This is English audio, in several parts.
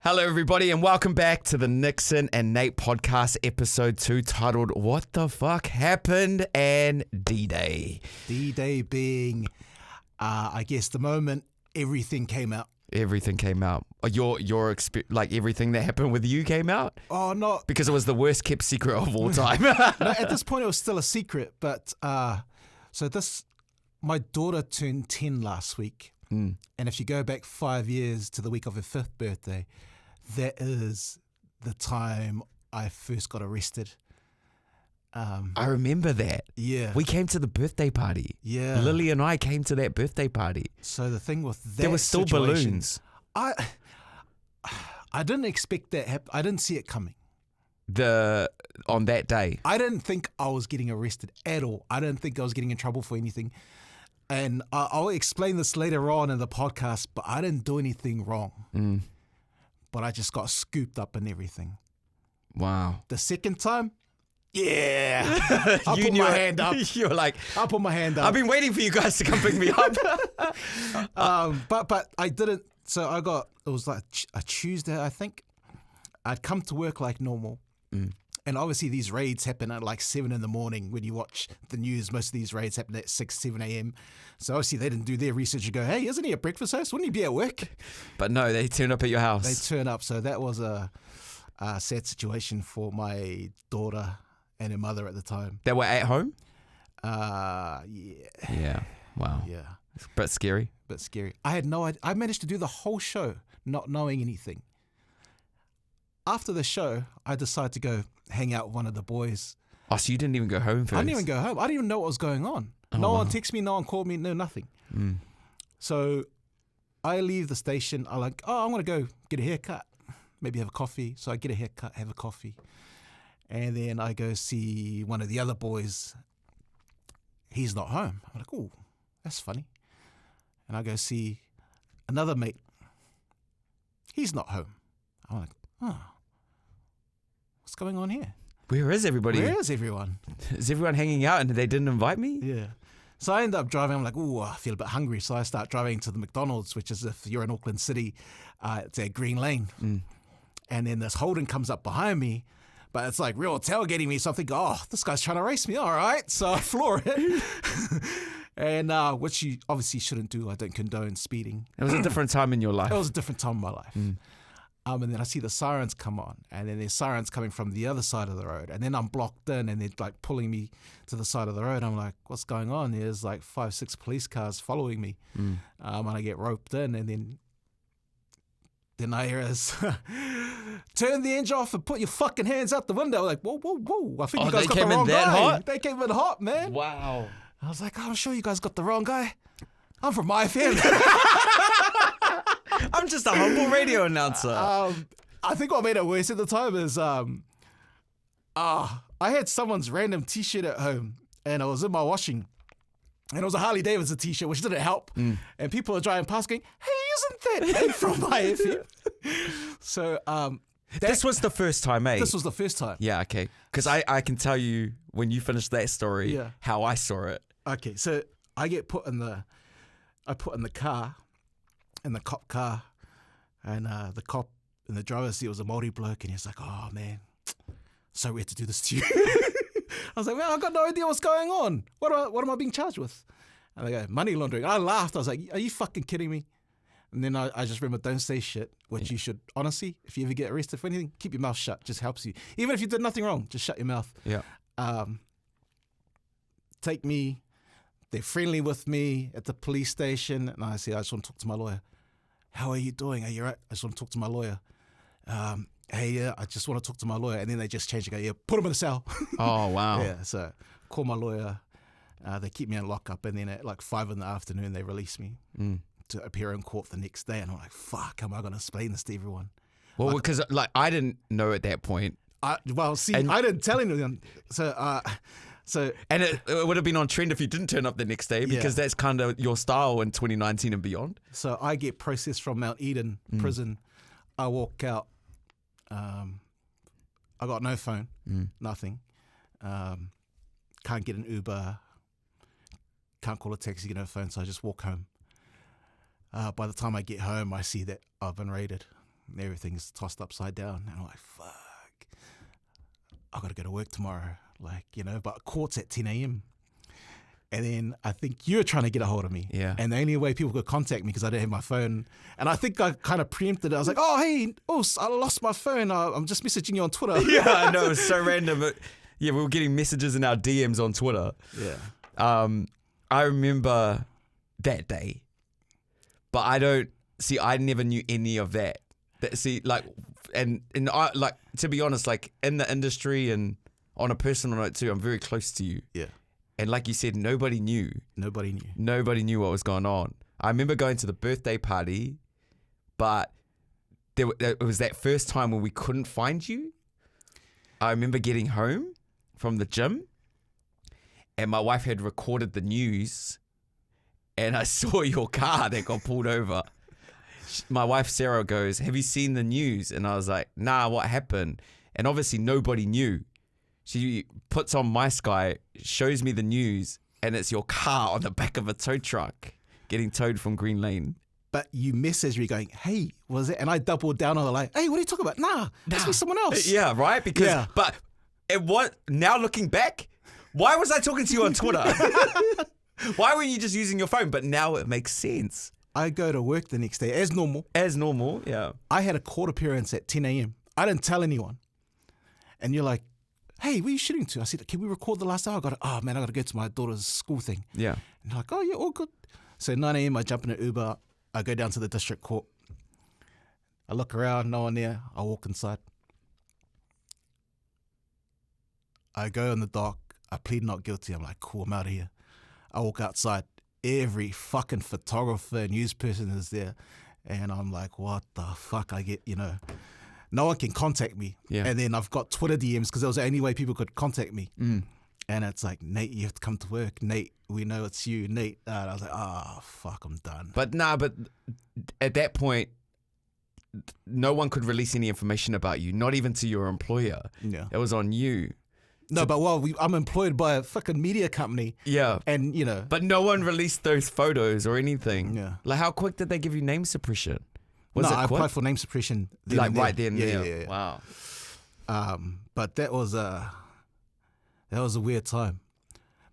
Hello, everybody, and welcome back to the Nickson and Nate podcast, episode 2, titled What the Fuck Happened and D-Day. D-Day being, I guess, the moment everything came out. Everything came out. Your like everything that happened with you came out? Oh, no. Because it was the worst kept secret of all time. No, at this point, it was still a secret. But my daughter turned 10 last week. And if you go back 5 years to the week of her 5th birthday, that is the time I first got arrested. I remember that. Yeah. We came to the birthday party. Yeah. Lily and I came to that birthday party. So the thing with that There were still situation, balloons. I didn't expect that happen. I didn't see it coming. On that day. I didn't think I was getting arrested at all. I didn't think I was getting in trouble for anything. And I'll explain this later on in the podcast, but I didn't do anything wrong. But I just got scooped up and everything. Wow. The second time, yeah. I put my hand up. You were like, I put my hand up. I've been waiting for you guys to come pick me up. But I didn't. So it was like a Tuesday, I think. I'd come to work like normal. And obviously these raids happen at like 7 in the morning when you watch the news. Most of these raids happen at 6, 7 a.m. So obviously they didn't do their research and go, hey, isn't he a breakfast host? Wouldn't he be at work? But no, they turned up at your house. They turn up. So that was a sad situation for my daughter and her mother at the time. They were at home? Yeah. Yeah. Wow. Yeah. But scary. But scary. I had no idea. I managed to do the whole show not knowing anything. After the show, I decided to go hang out with one of the boys. Oh, so you didn't even go home first? I didn't even go home. I didn't even know what was going on. No one texted me, no one called me, no nothing. So I leave the station. I'm like, I'm going to go get a haircut, maybe have a coffee. So I get a haircut, have a coffee. And then I go see one of the other boys. He's not home. I'm like, oh, that's funny. And I go see another mate. He's not home. I'm like, what's going on here? Where is everybody? Where is everyone? Is everyone hanging out and they didn't invite me? Yeah. So I end up driving. I'm like, I feel a bit hungry. So I start driving to the McDonald's, which is, if you're in Auckland City, it's at Green Lane. And then this Holden comes up behind me, but it's like real tailgating me. So I think, this guy's trying to race me. All right. So I floor it. And which you obviously shouldn't do. I don't condone speeding. It was a different time in your life. It was a different time in my life. And then I see the sirens come on, and then there's sirens coming from the other side of the road, and then I'm blocked in, and they're like pulling me to the side of the road. I'm like, what's going on? There's like 5, 6 police cars following me, and I get roped in, and then I hear us turn the engine off and put your fucking hands out the window. I'm like, whoa! I think you guys got the wrong guy. Hot? They came in hot, man. Wow. I was like, I'm sure you guys got the wrong guy. I'm from my family. I'm just a humble radio announcer. I think what made it worse at the time is I had someone's random t-shirt at home, and I was in my washing, and it was a Harley Davidson t-shirt, which didn't help. And people are driving past going, hey, isn't that Nate from my FM? So this was the first time, eh? This was the first time. Yeah, okay. Because I can tell you when you finish that story how I saw it. Okay, so I get put in the car, in the cop car, and the cop in the driver's seat was a Māori bloke, and he's like, oh man, so we had to do this to you. I was like, man, I got no idea what's going on. What am I being charged with? And they go, money laundering. I laughed. I was like, are you fucking kidding me? And then I just remember, don't say shit, which you should, honestly, if you ever get arrested for anything, keep your mouth shut. Just helps you. Even if you did nothing wrong, just shut your mouth. Yeah. Take me. They're friendly with me at the police station. And I say, I just want to talk to my lawyer. How are you doing? Are you right? I just want to talk to my lawyer. Hey, I just want to talk to my lawyer. And then they just change and go, put him in the cell. Oh, wow. Yeah, so call my lawyer. They keep me in lockup. And then at like 5 in the afternoon, they release me to appear in court the next day. And I'm like, fuck, how am I going to explain this to everyone? Well, because I didn't know at that point. I didn't tell anyone. And it would have been on trend if you didn't turn up the next day, because that's kind of your style in 2019 and beyond. So I get processed from Mount Eden prison. I walk out. I got no phone, nothing. Can't get an Uber. Can't call a taxi, get no phone. So I just walk home. By the time I get home, I see that I've been raided. everything's tossed upside down. And I'm like, fuck, I got to go to work tomorrow. Like, you know, but court's at 10 a.m. And then I think you were trying to get a hold of me. Yeah. And the only way people could contact me because I didn't have my phone. And I think I kind of preempted it. I was like, oh, hey, I lost my phone. I'm just messaging you on Twitter. Yeah, I know. It's so random. But yeah, we were getting messages in our DMs on Twitter. Yeah. I remember that day. But I never knew any of that. And I, like, to be honest, like, in the industry and on a personal note too, I'm very close to you. Yeah. And like you said, nobody knew. Nobody knew. Nobody knew what was going on. I remember going to the birthday party, but it was that first time when we couldn't find you. I remember getting home from the gym, and my wife had recorded the news, and I saw your car that got pulled over. My wife, Sarah, goes, have you seen the news? And I was like, nah, what happened? And obviously nobody knew. She puts on My Sky, shows me the news, and it's your car on the back of a tow truck getting towed from Green Lane. But you messaged me going, hey, was it? And I doubled down on it like, hey, what are you talking about? Nah, that's me someone else. Yeah, right? Because, but now looking back, why was I talking to you on Twitter? Why were you just using your phone? But now it makes sense. I go to work the next day as normal. As normal, yeah. I had a court appearance at 10 a.m. I didn't tell anyone. And you're like, hey, where are you shooting to? I said, can we record the last hour? I got to go to my daughter's school thing. Yeah. And they're like, oh, yeah, all good. So 9 a.m. I jump in an Uber. I go down to the district court. I look around, no one there. I walk inside. I go in the dock. I plead not guilty. I'm like, cool, I'm out of here. I walk outside. Every fucking photographer, news person is there. And I'm like, what the fuck? I get, no one can contact me. Yeah. And then I've got Twitter DMs because that was the only way people could contact me. Mm. And it's like, Nate, you have to come to work. Nate, we know it's you. Nate. And I was like, fuck, I'm done. But at that point, no one could release any information about you, not even to your employer. Yeah. It was on you. No, but I'm employed by a fucking media company. Yeah. And, But no one released those photos or anything. Yeah. Like, how quick did they give you name suppression? I applied for name suppression. Right then. Yeah. Wow. But that was a weird time.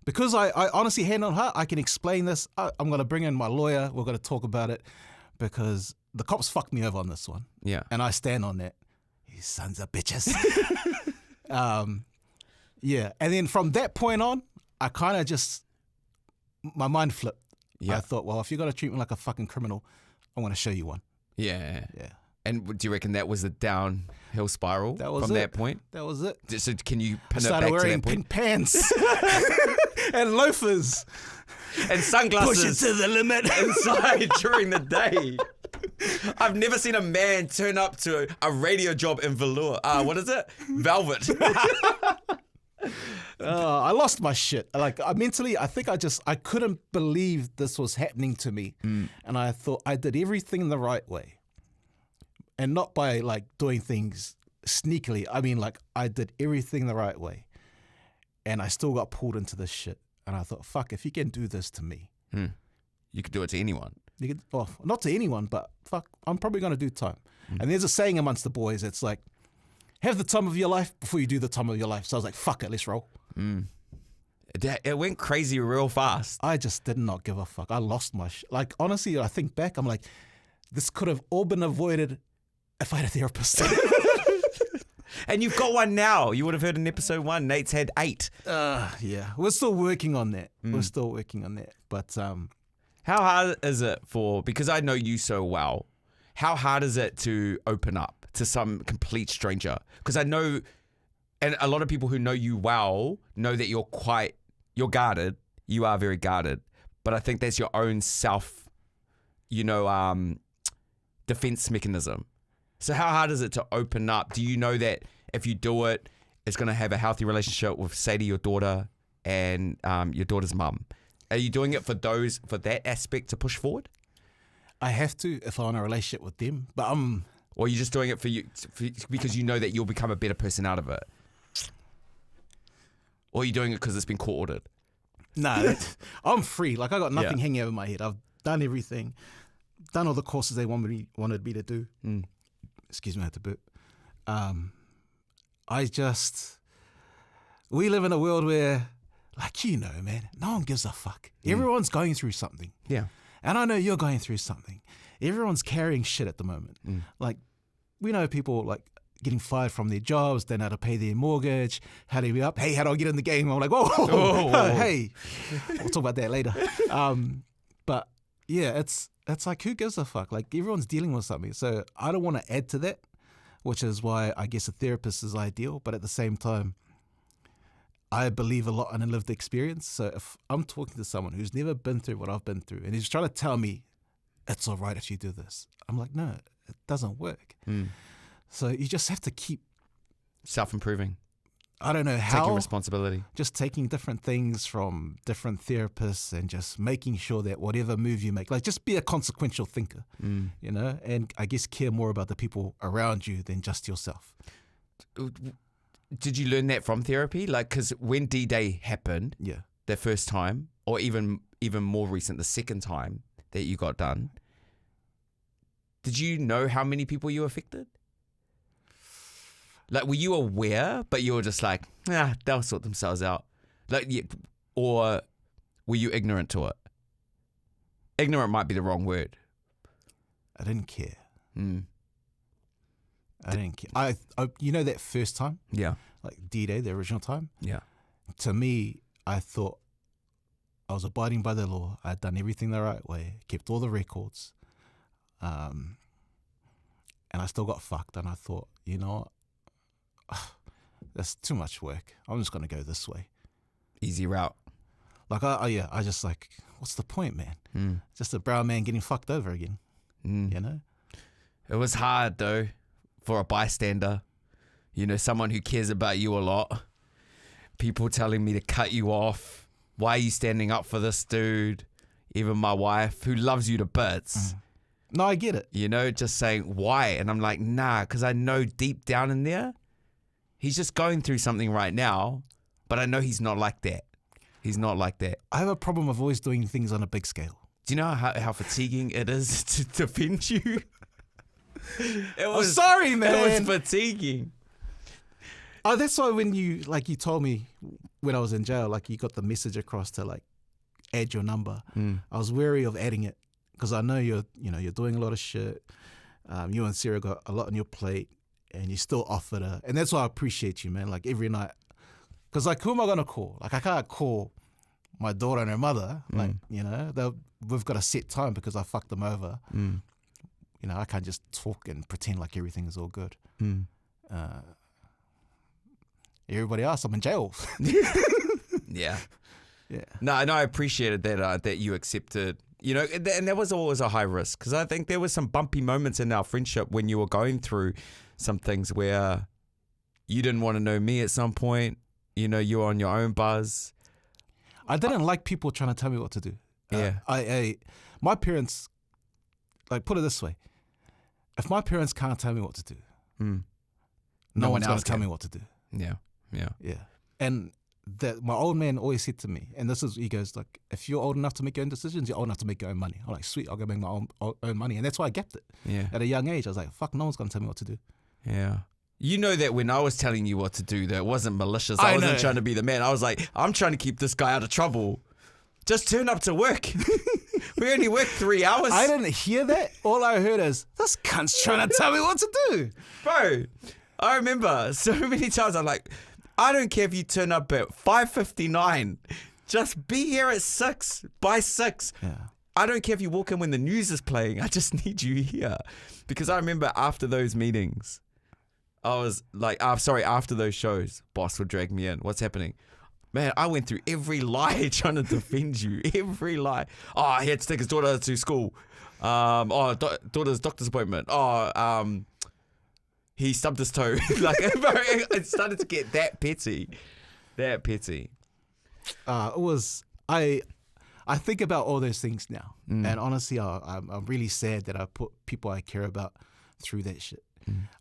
Because I honestly, hand on heart, I can explain this. I'm going to bring in my lawyer. We're going to talk about it because the cops fucked me over on this one. Yeah. And I stand on that. You sons of bitches. Yeah. And then from that point on, I kind of just, my mind flipped. Yeah. I thought, well, if you're going to treat me like a fucking criminal, I'm going to show you one. Yeah. Yeah. And do you reckon that was the downhill spiral from that point? That was it. So can you pin it back to Started that wearing point? pink pants and loafers. And sunglasses. Push it to the limit. Inside during the day. I've never seen a man turn up to a radio job in velour. What is it? Velvet. I lost my shit. Like, mentally, I think I couldn't believe this was happening to me. And I thought I did everything the right way. And not by, like, doing things sneakily. I mean, like, I did everything the right way. And I still got pulled into this shit. And I thought, fuck, if you can do this to me. You could do it to anyone. You could, well, not to anyone, but fuck, I'm probably going to do time. And there's a saying amongst the boys, it's like, have the time of your life before you do the time of your life. So I was like, fuck it, let's roll. It went crazy real fast. I just did not give a fuck. I lost my shit. Like, honestly, I think back, I'm like, this could have all been avoided if I had a therapist. And you've got one now. You would have heard in episode 1, Nate's had 8. Yeah, we're still working on that. We're still working on that. But how hard is it because I know you so well, how hard is it to open up to some complete stranger? Because I know, and a lot of people who know you well know that you're guarded. You are very guarded. But I think that's your own self, defense mechanism. So how hard is it to open up? Do you know that if you do it, it's going to have a healthy relationship with Sadie, your daughter, and your daughter's mum? Are you doing it for that aspect to push forward? I have to if I want a relationship with them. But or are you just doing it for you because you know that you'll become a better person out of it? Or are you doing it because it's been court ordered? No, I'm free. Like, I got nothing hanging over my head. I've done everything, done all the courses they wanted me to do. excuse me, I had to burp. We live in a world where, like, man, no one gives a fuck. Everyone's going through something. Yeah. And I know you're going through something. Everyone's carrying shit at the moment. Like, we know people, like, getting fired from their jobs, don't know how to pay their mortgage, how do we up? Hey, how do I get in the game? I'm like, whoa. Hey, we'll talk about that later. But yeah, it's like, who gives a fuck? Like, everyone's dealing with something. So I don't want to add to that, which is why I guess a therapist is ideal. But at the same time, I believe a lot in a lived experience. So if I'm talking to someone who's never been through what I've been through and he's trying to tell me it's all right if you do this, I'm like, no, it doesn't work. So you just have to keep self-improving. I don't know how. Taking responsibility. Just taking different things from different therapists and just making sure that whatever move you make, like, just be a consequential thinker, and I guess care more about the people around you than just yourself. Did you learn that from therapy? Like, because when D-Day happened, the first time, or even more recent, the second time that you got done, did you know how many people you affected? Like, were you aware, but you were just like, they'll sort themselves out? Like, or were you ignorant to it? Ignorant might be the wrong word. I didn't care. I didn't care. I that first time? Yeah. Like D-Day, the original time? Yeah. To me, I thought I was abiding by the law. I'd done everything the right way, kept all the records. And I still got fucked. And I thought, you know what? That's too much work. I'm just going to go this way. Easy route. Like, I just like, what's the point, man? Just a brown man getting fucked over again, you know? It was hard, though, for a bystander. Someone who cares about you a lot. People telling me to cut you off. Why are you standing up for this dude? Even my wife, who loves you to bits. No, I get it. Just saying, why? And I'm like, nah, because I know deep down in there, he's just going through something right now, but I know he's not like that. He's not like that. I have a problem of always doing things on a big scale. Do you know how fatiguing it is to defend you? I'm sorry, man. It was fatiguing. Oh, that's why when you told me when I was in jail, like, you got the message across to, like, add your number. I was wary of adding it because I know you're doing a lot of shit. You and Sarah got a lot on your plate, and you still offered her. And that's why I appreciate you, man. Like, every night, because, like, who am I gonna call? Like, I can't call my daughter and her mother. Like, we've got a set time because I fucked them over. I can't just talk and pretend like everything is all good. Everybody else, I'm in jail. Yeah. Yeah. No, I appreciated that you accepted, and that was always a high risk, because I think there were some bumpy moments in our friendship when you were going through some things where you didn't want to know me at some point. You were on your own buzz. I didn't like people trying to tell me what to do. Yeah. My parents, like, put it this way. If my parents can't tell me what to do, no one's going to tell me what to do. Yeah. And that my old man always said to me, and he goes, like, if you're old enough to make your own decisions, you're old enough to make your own money. I'm like, sweet, I'll go make my own money. And that's why I kept it. Yeah. At a young age, I was like, fuck, no one's going to tell me what to do. Yeah. That when I was telling you what to do, that it wasn't malicious. I wasn't trying to be the man. I was like, I'm trying to keep this guy out of trouble. Just turn up to work. We only work 3 hours. I didn't hear that. All I heard is, this cunt's trying to tell me what to do. Bro, I remember so many times I'm like, I don't care if you turn up at 5:59. Just be here at 6, by 6. Yeah. I don't care if you walk in when the news is playing. I just need you here. Because I remember after those meetings, I was like, after those shows, boss would drag me in. What's happening? Man, I went through every lie trying to defend you. Every lie. Oh, he had to take his daughter to school. Daughter's doctor's appointment. He stubbed his toe. Like, it started to get that petty. That petty. It was, I think about all those things now. And honestly, I'm really sad that I put people I care about through that shit.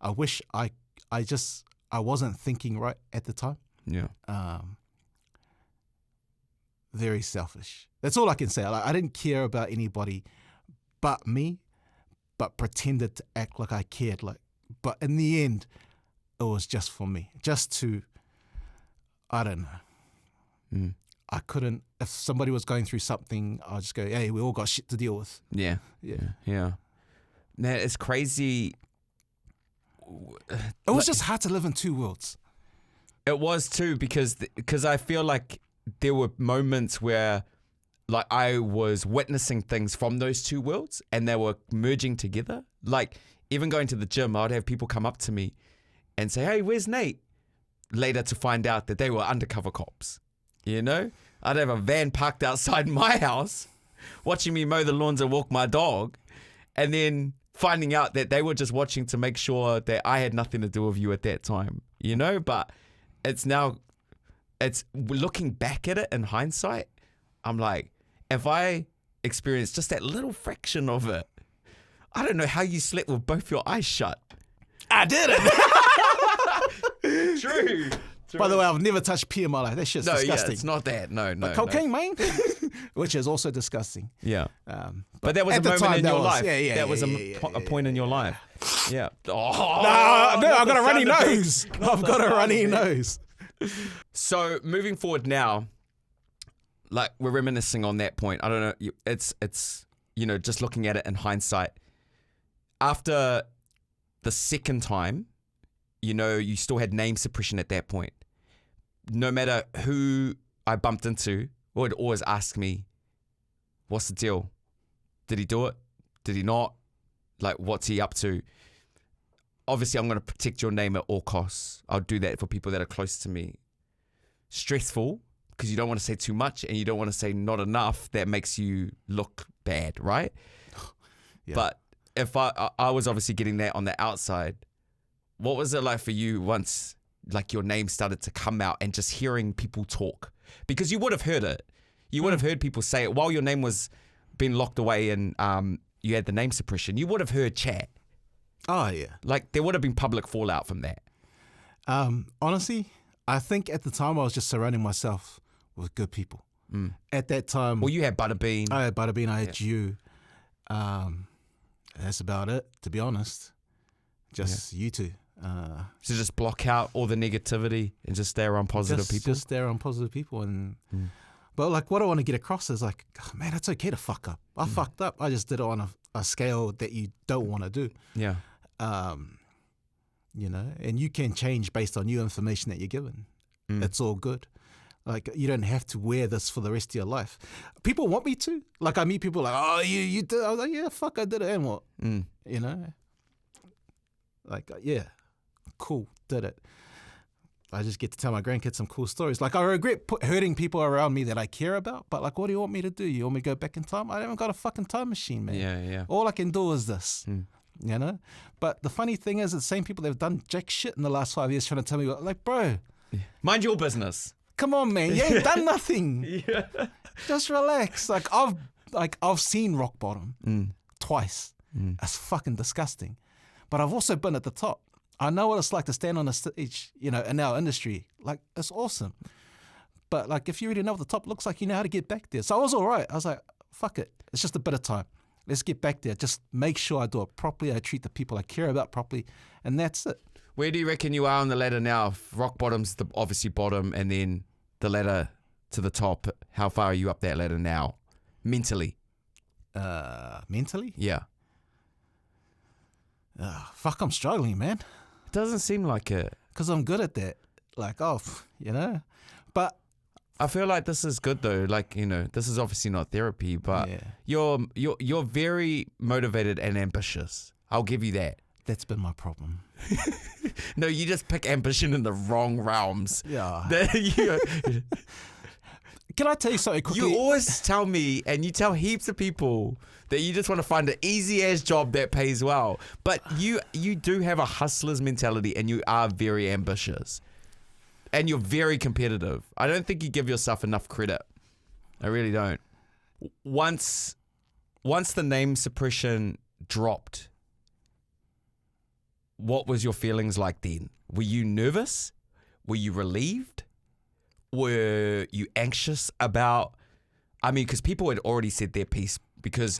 I wish I wasn't thinking right at the time. Yeah. Very selfish. That's all I can say. I didn't care about anybody but me, but pretended to act like I cared. Like, But in the end, it was just for me. Just to, I don't know. I couldn't, if somebody was going through something, I'd just go, hey, we all got shit to deal with. Yeah. Yeah. Now, it's crazy. It was just hard to live in two worlds. It was too, because I feel like there were moments where like I was witnessing things from those two worlds and they were merging together. Like even going to the gym, I'd have people come up to me and say, hey, where's Nate? Later to find out that they were undercover cops. You know, I'd have a van parked outside my house watching me mow the lawns and walk my dog, and then finding out that they were just watching to make sure that I had nothing to do with you at that time, you know? But it's looking back at it in hindsight, I'm like, if I experienced just that little fraction of it, I don't know how you slept with both your eyes shut. I didn't. True. By the way, I've never touched pee in my life. That shit's disgusting. Yeah, it's not that. No. Cocaine, man. Which is also disgusting. Yeah. But that was a moment in your life. That was a point in your life. Yeah. Oh, no, I've got a runny nose. I've got a runny nose. So moving forward now, like we're reminiscing on that point. I don't know. It's you know, just looking at it in hindsight. After the second time, you know, you still had name suppression at that point. No matter who I bumped into, would always ask me, what's the deal? Did he do it? Did he not? Like, what's he up to? Obviously, I'm going to protect your name at all costs. I'll do that for people that are close to me. Stressful, because you don't want to say too much and you don't want to say not enough that makes you look bad, right? Yeah. But if I was obviously getting that on the outside, what was it like for you once like your name started to come out and just hearing people talk? Because you would have heard it. You would have heard people say it while your name was being locked away and you had the name suppression. You would have heard chat. Oh, yeah. Like there would have been public fallout from that. Honestly, I think at the time I was just surrounding myself with good people. At that time... Well, you had Butterbean. I had Butterbean. I had you. That's about it, to be honest. Just you two. So just block out all the negativity and just stay around positive people? Just stay around positive people. But like what I want to get across is like, oh, man, it's okay to fuck up. I fucked up. I just did it on a scale that you don't want to do. Yeah. You know, and you can change based on new information that you're given. It's all good. Like you don't have to wear this for the rest of your life. People want me to. Like I meet people like, oh, you did. I was like, yeah, fuck, I did it. And what? You know? Like, yeah. Cool, did it. I just get to tell my grandkids some cool stories. Like I regret hurting people around me that I care about, but like what do you want me to do? You want me to go back in time? I haven't got a fucking time machine, man. Yeah. All I can do is this, you know? But the funny thing is the same people that have done jack shit in the last 5 years trying to tell me, like, bro. Mind your business. Come on, man. You ain't done nothing. Just relax. Like I've seen rock bottom twice. That's fucking disgusting. But I've also been at the top. I know what it's like to stand on a stage, you know, in our industry. Like, it's awesome. But, like, if you really know what the top looks like, you know how to get back there. So I was all right. I was like, fuck it. It's just a bit of time. Let's get back there. Just make sure I do it properly. I treat the people I care about properly. And that's it. Where do you reckon you are on the ladder now? Rock bottom's the obviously bottom, and then the ladder to the top. How far are you up that ladder now? Mentally? Mentally? Yeah. Fuck, I'm struggling, man. It doesn't seem like it. Because I'm good at that. Like, you know. But I feel like this is good though. Like, you know, this is obviously not therapy, but you're very motivated and ambitious. I'll give you that. That's been my problem. No, you just pick ambition in the wrong realms. Yeah. Can I tell you something quickly? You always tell me, and you tell heaps of people, that you just want to find an easy-ass job that pays well. But you do have a hustler's mentality, and you are very ambitious. And you're very competitive. I don't think you give yourself enough credit. I really don't. Once the name suppression dropped, what was your feelings like then? Were you nervous? Were you relieved? Were you anxious about, I mean, because people had already said their piece, because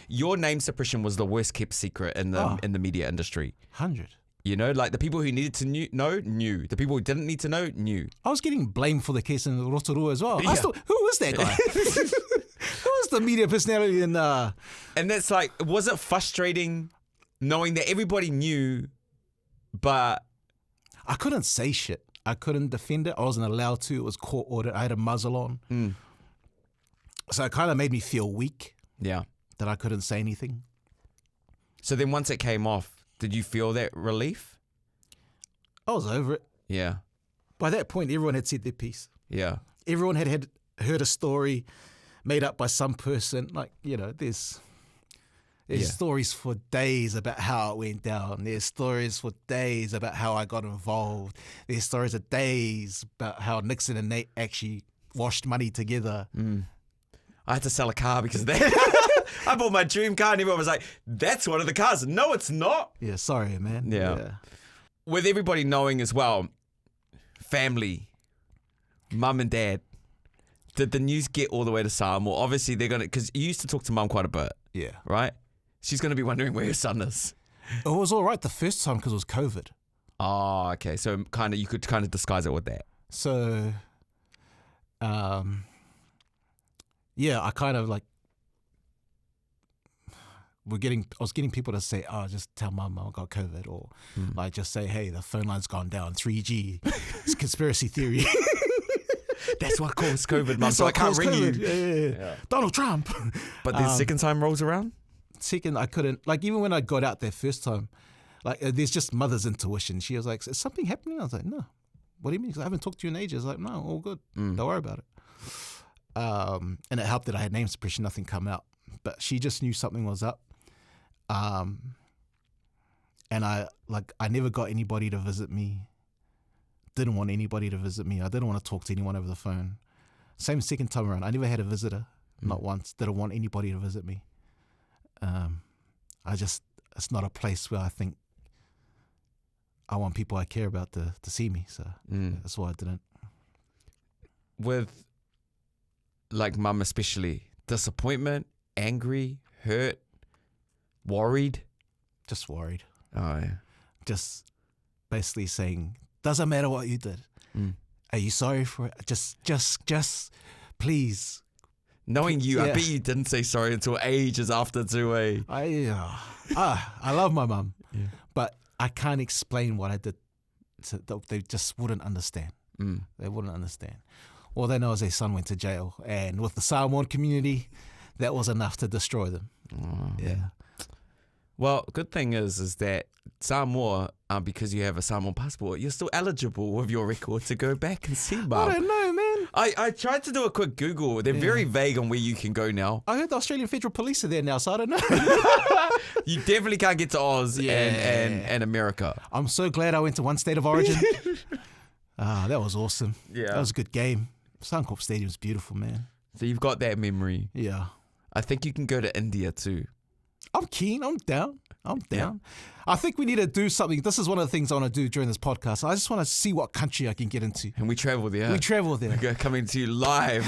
your name suppression was the worst kept secret in the media industry. 100. You know, like the people who needed to know, knew. The people who didn't need to know, knew. I was getting blamed for the case in Rotorua as well. Yeah. I thought, who was that guy? Who was the media personality in... And that's like, was it frustrating knowing that everybody knew, but... I couldn't say shit. I couldn't defend it. I wasn't allowed to. It was court ordered. I had a muzzle on. So it kind of made me feel weak. Yeah. That I couldn't say anything. So then once it came off, did you feel that relief? I was over it. Yeah. By that point, everyone had said their piece. Yeah. Everyone had heard a story made up by some person. Like, you know, there's stories for days about how it went down. There's stories for days about how I got involved. There's stories of days about how Nickson and Nate actually washed money together. I had to sell a car because of that. I bought my dream car and everyone was like, that's one of the cars. No, it's not. Yeah, sorry, man. Yeah. With everybody knowing as well, family, mum and dad, did the news get all the way to Samoa? Obviously, they're going to, because you used to talk to mum quite a bit. Yeah. Right? She's going to be wondering where her son is. It was all right the first time because it was COVID. Oh, okay. So kind of, you could kind of disguise it with that. So, yeah, I kind of like, I was getting people to say, oh, just tell mum I got COVID, or like just say, hey, the phone line's gone down, 3G, it's conspiracy theory. That's what caused COVID, mum, so I can't ring you. Yeah. Donald Trump. But the second time rolls around? Second, I couldn't, like even when I got out there first time, like there's just mother's intuition. She was like, is something happening? I was like, no. What do you mean? 'Cause I haven't talked to you in ages. Like, no, all good. Don't worry about it. And it helped that I had name suppression, nothing come out. But she just knew something was up. And I never got anybody to visit me. Didn't want anybody to visit me. I didn't want to talk to anyone over the phone. Same second time around. I never had a visitor, not once. Didn't want anybody to visit me. It's not a place where I think I want people I care about to see me. So that's why I didn't. With like mum especially, disappointment, angry, hurt, worried? Just worried. Oh, yeah. Just basically saying, doesn't matter what you did. Are you sorry for it? Just, please. Knowing you, I bet you didn't say sorry until ages after too, eh? I love my mum, but I can't explain what I did. They just wouldn't understand. They wouldn't understand. All they know is their son went to jail, and with the Samoan community, that was enough to destroy them. Oh. Yeah. Well, good thing is that Samoa, because you have a Samoan passport, you're still eligible with your record to go back and see mum. I don't know, man. I tried to do a quick Google. They're very vague on where you can go now. I heard the Australian Federal Police are there now, so I don't know. You definitely can't get to Oz and America. I'm so glad I went to one state of origin. That was awesome. Yeah. That was a good game. Suncorp Stadium's beautiful, man. So you've got that memory. Yeah. I think you can go to India too. I'm keen. I'm down. Yeah. I think we need to do something. This is one of the things I want to do during this podcast. I just want to see what country I can get into. And we travel there. We travel there. We're coming to you live.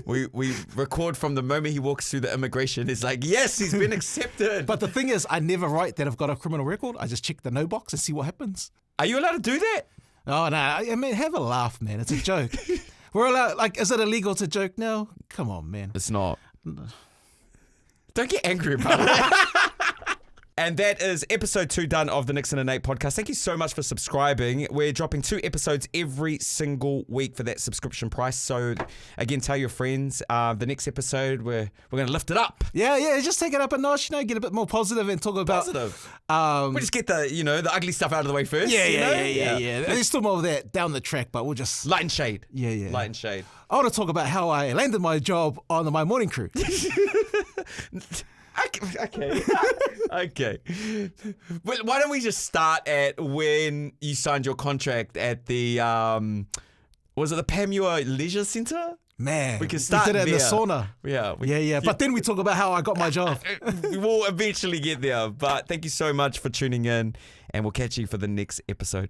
we record from the moment he walks through the immigration. It's like, yes, he's been accepted. But the thing is, I never write that I've got a criminal record. I just check the no box and see what happens. Are you allowed to do that? Oh, no. I mean, have a laugh, man. It's a joke. We're allowed, like, is it illegal to joke now? Come on, man. It's not. Don't get angry about it. And that is episode 2 done of the Nickson and Nate podcast. Thank you so much for subscribing. We're dropping 2 episodes every single week for that subscription price. So again, tell your friends. The next episode, we're going to lift it up. Yeah, just take it up a notch, get a bit more positive and talk about... Positive. We just get the ugly stuff out of the way first. Yeah. There's still more of that down the track, but we'll just... Light and shade. Yeah. Light and shade. I want to talk about how I landed my job on my morning crew. Okay. Well, why don't we just start at when you signed your contract at the was it the Pamua Leisure Centre? Man, we can start we did it there. In the sauna. Yeah. But then we talk about how I got my job. We'll eventually get there. But thank you so much for tuning in, and we'll catch you for the next episode.